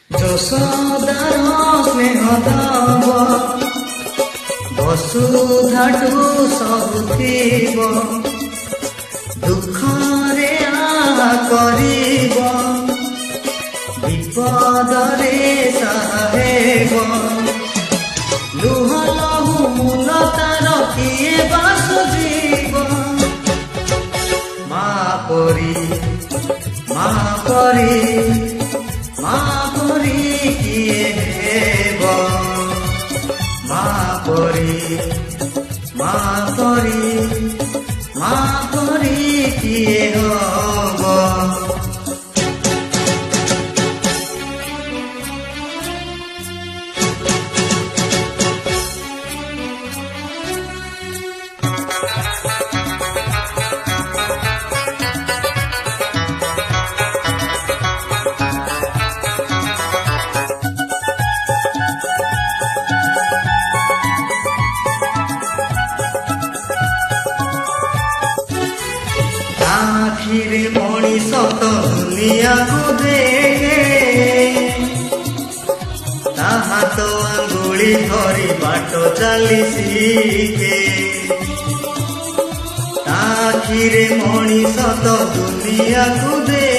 ଯଶୋଦାର ସ୍ନେହ ଦବ ବସୁଧାଠୁ ସବୁ ଥିବ ଦୁଃଖରେ କରିବ ବିପଦରେ ସାହେବ ଲୁହ ଲହୁ ମୂଲ ତାର କିଏ ବା ସୁଝିବ ମା ପରି ମା ପରି ମା ପରି କିଏ ହେବ ମା ପରି ମା ପରି ମା ପରି କିଏ ହବ। ଆଖିରେ ମଣିଷ ତ ଦୁନିଆକୁ ଦେଖେ ତା ହାତ ଆଙ୍ଗୁଳି ଧରି ବାଟ ଚାଲି ଶିଖେ ତା ଆଖିରେ ମଣିଷ ତ ଦୁନିଆକୁ ଦେଖେ